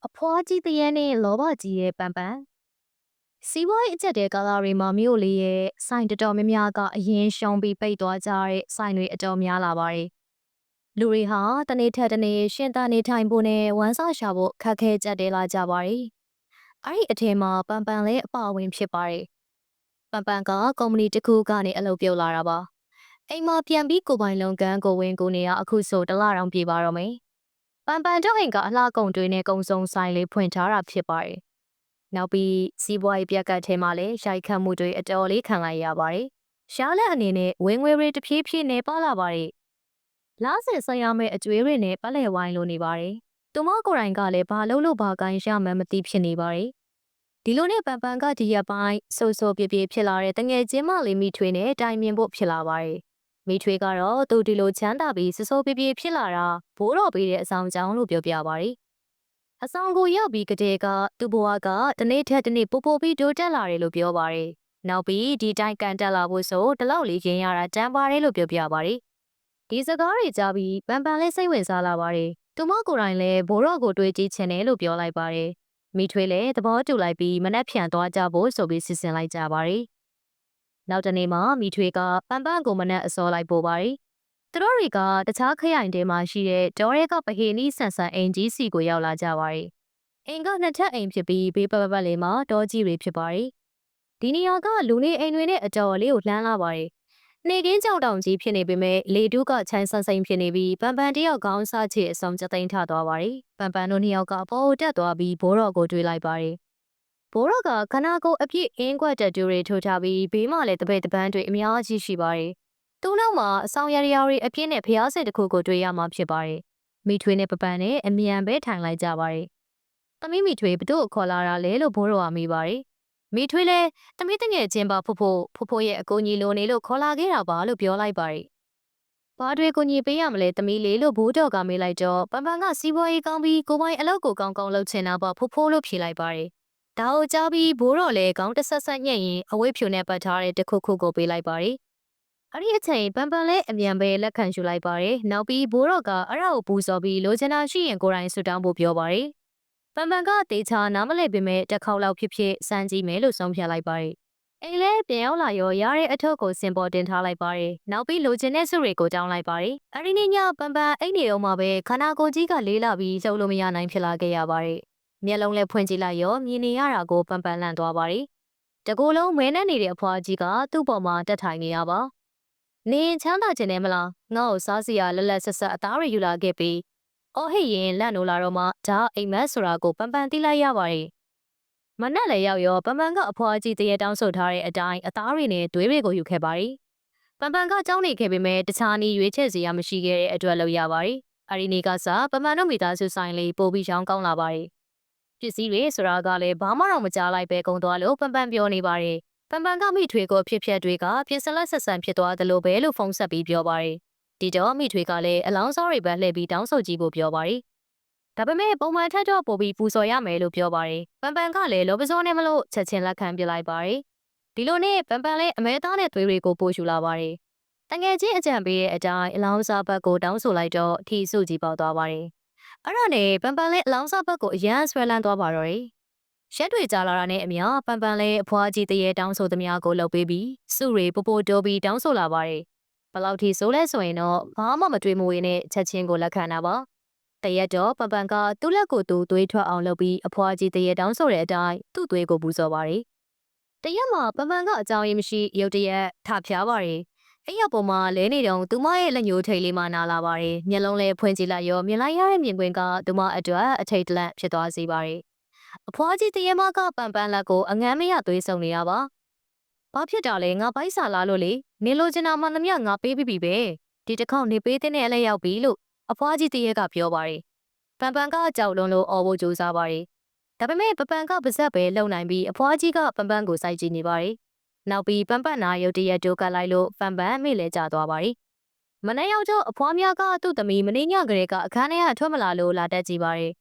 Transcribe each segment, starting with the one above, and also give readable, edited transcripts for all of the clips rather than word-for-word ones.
အဖွားကြီးတရဲနဲ့လောဘကြီးရဲ့ပန်ပန်စီးပွားရေးအကျက်တဲ့ကာလာတွေမှာမြို့လေးရဲ့ဆိုင်တော်တော်များများကအရင်ရှုံးပြီးပိတ်သွားကြတဲ့ဆိုင်တွေအတော်များလာပါတယ်။လူတွေဟာတနေ့ထက်တနေ့ရှင်သန်နေထိုင်ဖို့နဲ့ဝမ်းစာရှာဖို့ခက်ခဲကြက်တဲလာကြပါတယ်။အဲ့ဒီအထက်မှာပန်ပန်လည်းအပါဝင်ဖြစ်ပါတယ်။ပန်ပန်ကကုမ္ပဏီတစ်ခုကနေအလုပ်ပြုတ်လာတာပါ။အိမ်မှာပြန်ပြီးကိုပိုင်လုပ်ငန်းကိုဝင်ကိုနေရအခုဆိုတလတောင်ပြေပါတော့မယ်။ပန်ပန်တို့အိမ်ကအလှကုန်တွေနဲ့ကုံစုံဆိုင်လေးဖွင့်ထားတာဖြစ်ပါတယ်။နောက်ပြီးစီးပွားရေးပြက်ကတ်ထဲမှာလည်းရိုက်ခတ်မှုတွေအတော်လေးခံလိုက်ရပါတယ်။ရှားလက်အနေနဲ့ဝင်ငွေတွေတဖြည်းဖြည်းနေပါလာပါတယ်။လားစင်ဆက်ရမယ့်အကျွေးတွေနဲ့ပတ်လည်ဝိုင်းလိုနေပါတယ်။သူမကိုယ်တိုင်ကလည်းဘာလို့ဘာကိုင်းရမှန်းမသိဖြစ်နေပါတယ်။ဒီလိုနဲ့ပန်ပန်ကဒီရက်ပိုင်းဆိုပြေပြေဖြစ်လာတဲ့တငယ်ချင်းမလေးမိထွေးနဲ့တိုင်ပင်ဖို့ဖြစ်လာပါတယ်။မိထွေးကတော့သူဒီလိုချမ်းသာပြီးဆိုပြေပြေဖြစ်လာတာဘိုးတော်ပေးတဲ့အဆောင်ကြောင်းလို့ပြောပြပါတယ်။အဆောင်ကိုရောက်ပြီးကတဲ့ကသူ့ဘဝကတနေ့ထက်တနေ့ပိုပိုပြီးတိုးတက်လာတယ်လို့ပြောပါတယ်။နောက်ပြီးဒီတိုင်းကန်တက်လာဖို့ဆိုတလောက်လေးရင်းရတာတန်ပါတယ်လို့ပြောပြပါတယ်။ဒီစကားတွေကြားပြီးပန်ပန်လေးစိတ်ဝင်စားလာပါတယ်။သူမကိုယ်တိုင်လည်းဘိုးတော်ကိုတွေးကြည့်ချင်တယ်လို့ပြောလိုက်ပါတယ်။မိထွေးလည်းသဘောတူလိုက်ပြီးမနှက်ဖြန်သွားကြဖို့ဆိုပြီးစီစဉ်လိုက်ကြပါတယ်။နောက်တနေ့မှမိထွေးကပန်ပန်ကိုမနှက်အစောလိုက်ပို့ပါတယ်။သူတို့တွေကတခြားခရိုင်ထဲမှာရှိတဲ့ဒေါ်ရဲကပဟေနီဆန်ဆန်အင်ဂျီစီကိုရောက်လာကြပါတယ်။အင်ကနှစ်ထပ်အိမ်ဖြစ်ပြီးဘေးပတ်ပတ်လေးမှာတောကြီးတွေဖြစ်ပါတယ်။ဒီနေရာကလူနေအိမ်တွေနဲ့အတော်လေးကိုလှမ်းလာပါတယ်။နေကင်းကြောင်တောင်ကြီးဖြစ်နေပေမဲ့လေတူးကချိုင်းဆန်းစိမ့်ဖြစ်နေပြီးပန်ပန်တယောက်ကောင်းစားချေအစုံကျသိမ်းထသွားပါတယ်။ပန်ပန်တို့နှစ်ယောက်ကပေါ်တက်သွားပြီးဘိုးတော်ကိုတွေးလိုက်ပါတယ်။ဘိုးတော်ကခနာကိုအပြည့်အင်းကွက်တက်တူတွေထိုးထားပြီးဘေးမှာလည်းတပည့်တပန်းတွေအများကြီးရှိပါတယ်။သူ့နောက်မှာအဆောင်ရရတွေအပြည့်နဲ့ဖျားစင်တစ်ခုကိုတွေ့ရမှာဖြစ်ပါတယ်။မိထွေးနဲ့ပပန်နဲ့အမြန်ပဲထိုင်လိုက်ကြပါတယ်။သမီးမိထွေးဘတို့ခေါ်လာတာလဲလို့ဘိုးတော်ကမေးပါတယ်။မိထွေးလည်းသမီးတငယ်ချင်းပါဖိုးရဲ့အကူကြီးလိုနေလို့ခေါ်လာခဲ့တာပါလို့ပြောလိုက်ပါတယ်။ဘာတွေကိုညီပေးရမလဲသမီးလေးလို့ဘိုးတော်ကမေးလိုက်တော့ပန်ပန်ကစီးပွားရေးကောင်းပြီးကိုပိုင်အလုပ်ကိုကောင်းကောင်းလုပ်ချင်တာပေါ့ဖိုးလို့ဖြေလိုက်ပါတယ်။ဒါကိုကြားပြီးဘိုးတော်လည်းကောင်းတဆက်ဆက်ညက်ရင်အဝိဖြူနဲ့ပတ်ထားတဲ့တခုခုကိုပေးလိုက်ပါတယ်။အဲ့ဒီအချိန်ပန်ပန်လည်းအမြန်ပဲလက်ခံယူလိုက်ပါတယ်။နောက်ပြီးဘိုးတော်ကအဲ့ဒါကိုပူဇော်ပြီးလိုချင်တာရှိရင်ကိုယ်တိုင်ဆူတောင်းဖို့ပြောပါတယ်။ပန်ပန်ကတေချာနားမလည်ပေမဲ့တစ်ခေါက်လောက်ဖြစ်စမ်းကြည့်မယ်လို့ဆုံးဖြတ်လိုက်ပါတယ်။အိမ်လဲပြန်ရောက်လာရောရတဲ့အထုပ်ကိုစင်ပေါ်တင်ထားလိုက်ပါတယ်။နောက်ပြီးလိုချင်တဲ့စုတွေကိုတောင်းလိုက်ပါတယ်။အဲ့ဒီနေ့ညပန်ပန်အိမ်နေတော့မှပဲခန္ဓာကိုယ်ကြီးကလေးလာပြီးကျုပ်လို့မရနိုင်ဖြစ်လာခဲ့ရပါတယ်။မျက်လုံးလည်းဖွင့်ကြည့်လိုက်ရောမြင်နေရတာကိုပန်ပန်လန့်သွားပါတယ်။တကူလုံးမဲနဲ့နေတဲ့အဖွားကြီးကသူ့ပေါ်မှာတက်ထိုင်နေရပါ။နေချမ်းသာခြင်းနဲ့မလားငါ့ကိုစားစရာလက်လက်ဆက်ဆက်အသားတွေယူလာခဲ့ပြီးအော်ဟိရင်လန့်နိုးလာတော့မှဒါအိမ်မက်ဆိုတာကိုပန်ပန်သိလိုက်ရပါတယ်။မနက်လည်းရောက်ရောပန်ပန်ကအဖွားကြီးတရေတောင်းဆိုထားတဲ့အတိုင်းအသားတွေနဲ့သွေးတွေကိုယူခဲ့ပါတယ်။ပန်ပန်ကကြောင်းနေခဲ့ပေမဲ့တခြားနည်းရွေးချယ်စရာမရှိခဲ့တဲ့အတွက်လောက်ရပါတယ်။အဲဒီနေ့ကစားပန်ပန်တို့မိသားစုဆိုင်လေးပို့ပြီးရောင်းကောင်းလာပါတယ်။ပစ္စည်းတွေဆိုတာကလည်းဘာမှတော့မကြားလိုက်ပဲကုန်သွားလို့ပန်ပန်ပြောနေပါတယ်။ပန်ပန်ကမိထွေကိုဖြစ်တွေကပြင်ဆင်လက်ဆက်ဆန်ဖြစ်သွားသလိုပဲလို့ဖုန်းဆက်ပြီးပြောပါတယ်။ဒီတော့မိထွေကလည်းအလောင်းစားတွေပဲလှည့်ပြီးတောင်းဆိုကြည့်ဖို့ပြောပါတယ်။ဒါပေမဲ့ပုံမှန်ထက်တော့ပိုပြီးပူဇော်ရမယ်လို့ပြောပါတယ်။ပန်ပန်ကလည်းလောပစောနဲ့မလို့ချက်ချင်းလက်ခံပြလိုက်ပါတယ်။ဒီလိုနဲ့ပန်ပန်လည်းအမဲသားနဲ့သွေးတွေကိုပို့ယူလာပါတယ်။တငယ်ချင်းအကြံပေးတဲ့အတိုင်းအလောင်းစားဘက်ကိုတောင်းဆိုလိုက်တော့ထီစုကြီးပေါက်သွားပါတယ်။အဲ့ဒါနဲ့ပန်ပန်လည်းအလောင်းစားဘက်ကိုအရန်ဆွဲလန်းသွားပါတော့တယ်။ရက်တွေကြာလာတာနဲ့အမျှပန်ပန်လည်းအဖွားကြီးတရေတောင်းဆိုသမျှကိုလှုပ်ပေးပြီးစုတွေပိုတိုးပြီးတောင်းဆိုလာပါတယ်။ဘလောက်ထိဆိုလဲဆိုရင်တော့ဘာမှမတွေးမဝေနဲ့ချက်ချင်းကိုလက်ခံတာပါ။တရက်တော့ပန်ပန်ကသူ့လက်ကိုသူသွေးထွက်အောင်လုပ်ပြီးအဖွားကြီးတရေတောင်းဆိုတဲ့အတိုင်းသူ့သွေးကိုပူဇော်ပါတယ်။တရက်မှာပန်ပန်ကအကြောင်းရင်းမရှိရုတ်တရက်ထဖျားပါတယ်။အဲ့ရောက်ပေါ်မှာလဲနေတော့သူမရဲ့လက်ညှိုးထိတ်လေးမှနာလာပါတယ်။မျက်လုံးလေးဖွင့်ကြည့်လိုက်ရောမြင်လိုက်ရတဲ့မြင်ကွင်းကသူမအတွက်အထိတ်တလန့်ဖြစ်သွားစေပါတယ်။အဖွားကြီးတရေမကပန်ပန်လက်ကိုအငမ်းမရသွေးဆုံနေရပါ။ဘာဖြစ်တာလဲငါပိုက်စာလာလို့လေနေလိုချင်တာမှသမျှငါပေးပြီးပြီပဲဒီတစ်ခေါက်နေပေးတဲ့အလဲရောက်ပြီလို့အဖွားကြီးတရေကပြောပါတယ်ပန်ပန်ကကြောက်လွန်လို့အော်ဖို့ကြိုးစားပါတယ်ဒါပေမဲ့ပပန်ကပါဇက်ပဲလုံနိုင်ပြီးအဖွားကြီးကပန်ပန်ကိုစိုက်ကြည့်နေပါတယ်နောက်ပြီးပန်ပန်နာရုတ်တရက်တိုးကပ်လိုက်လို့ပန်ပန်မိလဲကျသွားပါတယ်မနေ့ရောက်တော့အဖွားများကသူ့သမီးမင်းညကလေးကအခန်းထဲကထွက်မလာလို့လာတက်ကြည့်ပါတယ်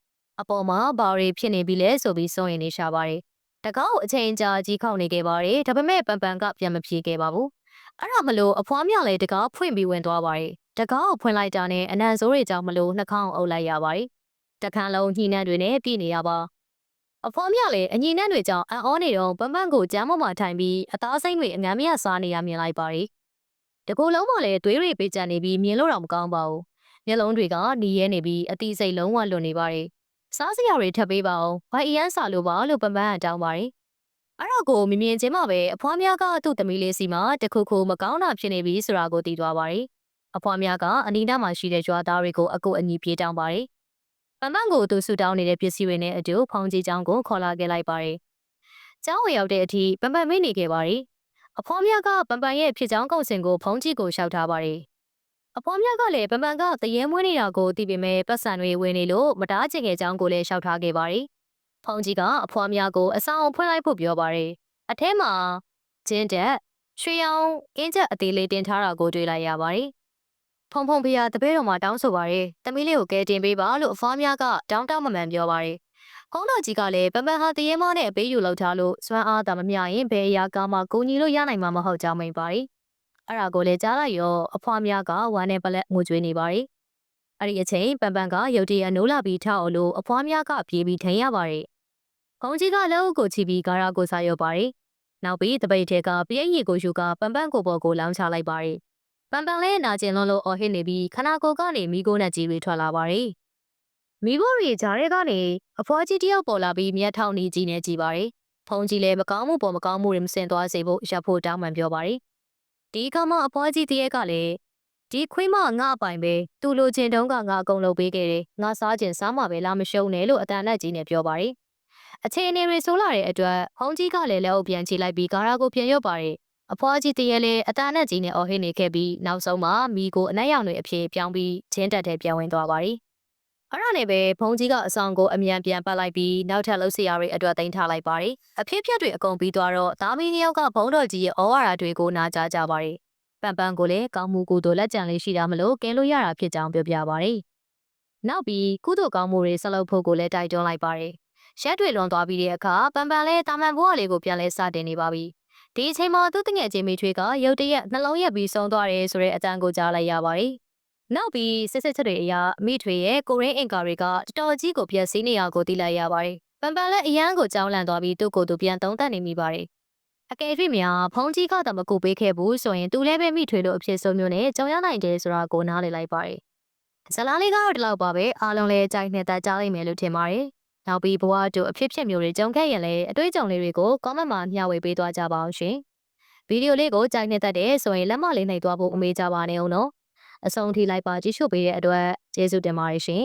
အပေါ်မှာဘာတွေဖြစ်နေပြီလဲဆိုပြီးစိုးရင်နေရှာပါတယ်တကောက်အချိန်ကြာကြီးခောက်နေခဲ့ပါတယ်ဒါပေမဲ့ပန်ပန်ကပြန်မဖြေခဲ့ပါဘူးအဲ့ဒါမလို့အဖွားမြောက်လည်းတကားဖွင့်ပြီးဝင်သွားပါတယ်တကားကိုဖွင့်လိုက်တာနဲ့အနံဆိုးတွေကြောင့်မလို့နှာခေါင်းအုပ်လိုက်ရပါတယ်တ တခန်းလုံးညှိနှံတွေနဲ့ပြည်နေရပါအဖေါ်မြလည်းအညီနှံတွေကြောင့်အံ့ဩနေတော့ပန်းပန်းကိုကျမ်းပေါ်မှာထိုင်ပြီးအသားစိမ့်တွေအငမ်းမရစားနေရမြင်လိုက်ပါရီတကူလုံးမှလည်းသွေးတွေပေးကြနေပြီးမြင်လို့တော့မကောင်းပါဘူးမျက်လုံးတွေကနီးရဲနေပြီးအတိစိတ်လုံးဝလွန်နေပါရီစားစရာတွေထပ်ပေးပါအောင်ဘာအီရန်စာလို့ပါလို့ပန်းပန်းကတောင်းပါရီအဲ့တော့ကိုမမြင်ချင်းမှပဲအဖွားများကသူ့သမီးလေးစီမှာတခုခုမကောင်းတာဖြစ်နေပြီဆိုတာကိုသိသွားပါရီအဖွားများကအနီးနားမှာရှိတဲ့ကြွားသားတွေကိုအကူအညီပြေးတောင်းပါရီပန်းပန်းကိုသူဆူတောင်းနေတဲ့ပစ္စည်းတွေနဲ့အတူဖောင်ကြီးချောင်းကိုခေါ်လာခဲ့လိုက်ပါရီကျောင်းဝင်ရောက်တဲ့အထိပန်းပန်းမိနေခဲ့ပါရီအဖွားများကပန်းပန်းရဲ့ဖြစ်ချောင်းကုတ်စင်ကိုဖုံးကြီးကိုရှောက်ထားပါရီအဖွားများကလည်းပန်းပန်းကတရေမွေးနေတာကိုသိပေမဲ့ပတ်စံတွေဝင်နေလို့မတားချင်ခဲ့ချောင်းကိုလည်းရှောက်ထားခဲ့ပါရီဖုံးကြီးကအဖွားများကိုအဆောင်ဖွင့်လိုက်ဖို့ပြောပါရီအထဲမှာဂျင်းတက်ရွှေရောင်အင်းချက်အသေးလေးတင်ထားတာကိုတွေ့လိုက်ရပါရီဖုံဖုံဖေးတပည့်တော်မှာတောင်းဆိုပါရီတမီးလေးကိုကဲတင်ပေးပါလို့အဖွားများကတောင်းတမမှန်ပြောပါရီကောင်းတော်ကြီးကလည်းပန်းပန်းဟာတရေမနဲ့အပေးယူလောက်ထားလို့စွမ်းအားသာမမျှရင်ဘယ်အရာကမှကိုကြီးလို့ရနိုင်မှာမဟုတ်ကြောင်းမိန်ပါရီအဲ့ဒါကိုလည်းကြားလိုက်ရောအဖွားများကဝမ်းနဲ့ပလက်ငိုကြွေးနေပါရီအဲ့ဒီအချိန်ပန်းပန်းကရုတ်တရက်နိုးလာပြီးထောက်အောင်လို့အဖွားများကပြေးပြီးထိုင်ရပါရီခေါင်းကြီးကလက်အုပ်ကိုချီပြီးဂါရာကိုစားရောက်ပါရီနောက်ပြီးတပိတ်ထဲကပြည့်ရည်ကိုယူကပန်းပန်းကိုပေါ်ကိုလောင်းချလိုက်ပါရီပန်းပန်းလေးနာကျင်လွန်းလို့အော်ဟစ်နေပြီးခနာကိုကနေမိကိုနဲ့ကြီးတွေထွက်လာပါရီမိဘတွေကြားထဲကနေအဖွားကြီးတယောက်ပေါ်လာပြီးမျက်ထောင်နေကြီးနေကြည့်ပါရီဖုံးကြီးလည်းမကောင်းမှုပေါ်မကောင်းမှုတွေမစင်သွားစေဖို့ရပ်ဖို့တောင်းပန်ပြောပါရီဒီကမှအဖွားကြီးတည်းကလည်းဒီခွေးမငါအပိုင်ပဲသူ့လိုချင်တုံးကငါအကုန်လုပ်ပေးခဲ့တယ်ငါစားခြင်းစားမှာပဲလာမရှုံးနဲ့လို့အတန်နဲ့ကြီးနေပြောပါရီအခြေအနေတွေဆိုးလာတဲ့အတွက်ဖုံးကြီးကလည်းလက်အုပ်ပြန်ချလိုက်ပြီးဂါရာကိုပြန်ရွတ်ပါရီအဖွားကြီးတည်းလည်းအတန်နဲ့ကြီးနေအော်ဟစ်နေခဲ့ပြီးနောက်ဆုံးမှာမိကိုအနက်ရောင်တွေအဖြစ်ပြောင်းပြီးချင်းတက်တဲ့ပြန်ဝင်သွားပါရီအဲ့ဒါနဲ့ပဲဖုံးကြီးကအဆောင်ကိုအမြန်ပြန်ပတ်လိုက်ပြီးနောက်ထပ်လှုပ်ရှားတွေအတွက်တင်ထားလိုက်ပါရီအဖြစ်ပြက်တွေအကုန်ပြီးသွားတော့သားမီးနှစ်ယောက်ကဘုံတော်ကြီးရဲ့ဩဝါဒတွေကိုနာကြားကြပါရီပန်ပန်ကိုလည်းကောင်းမှုကုသိုလ်လက်ကြံလေးရှိတာမလို့ကင်းလို့ရတာဖြစ်ကြောင်းပြောပြပါရီနောက်ပြီးကုသိုလ်ကောင်းမှုတွေဆက်လုပ်ဖို့ကိုလည်းတိုက်တွန်းလိုက်ပါရီရက်တွေလွန်သွားပြီးတဲ့အခါပန်ပန်လည်းတာမန်ဘဝလေးကိုပြန်လဲစတင်နေပါပြီဒီအချိန်မှာသူ့တငယ်ချင်းမိထွေးကရုတ်တရက်နှလုံးရက်ပြီးဆုံးသွားတယ်ဆိုတဲ့အတန်ကိုကြားလိုက်ရပါရီနောက်ပြီးစစ်စစ်ချက်တွေအရမိထွေရဲ့ကိုရင်းအင်ကာတွေကတော်တော်ကြီးကိုပြက်စီးနေရကိုသိလိုက်ရပါရီပန်ပန်လည်းအရန်ကိုကြောင်းလန့်သွားပြီးသူ့ကိုယ်သူပြန်သုံးသပ်နေမိပါရီအကယ်၍များဖုံးကြီးကတမကူပေးခဲ့ဘူးဆိုရင်သူလည်းပဲမိထွေလို့အဖြစ်ဆုံးမျိုးနဲ့ကြုံရနိုင်တယ်ဆိုတာကိုနားလည်လိုက်ပါရီဇလားလေးကတော့ဒီလောက်ပါပဲအားလုံးလည်းကြိုက်နှစ်သက်ကြလိမ့်မယ်လို့ထင်ပါရီနောက်ပြီးဘဝတို့အဖြစ်ဖြစ်မျိုးတွေကြုံခဲ့ရင်လည်းအတွေ့အကြုံလေးတွေကို comment မှာမျှဝေပေးသွားကြပါအောင်ရှင်ဗီဒီယိုလေးကိုကြိုက်နှစ်သက်တဲ့ဆိုရင်လက်မလေးနှိပ်သွားဖို့အမေးကြပါနဲ့ဦးနော်အဆုံးထိလိုက်ပါကြည့်ရှုပေးတဲ့အတွက်ကျေးဇူးတင်ပါတယ်ရှင်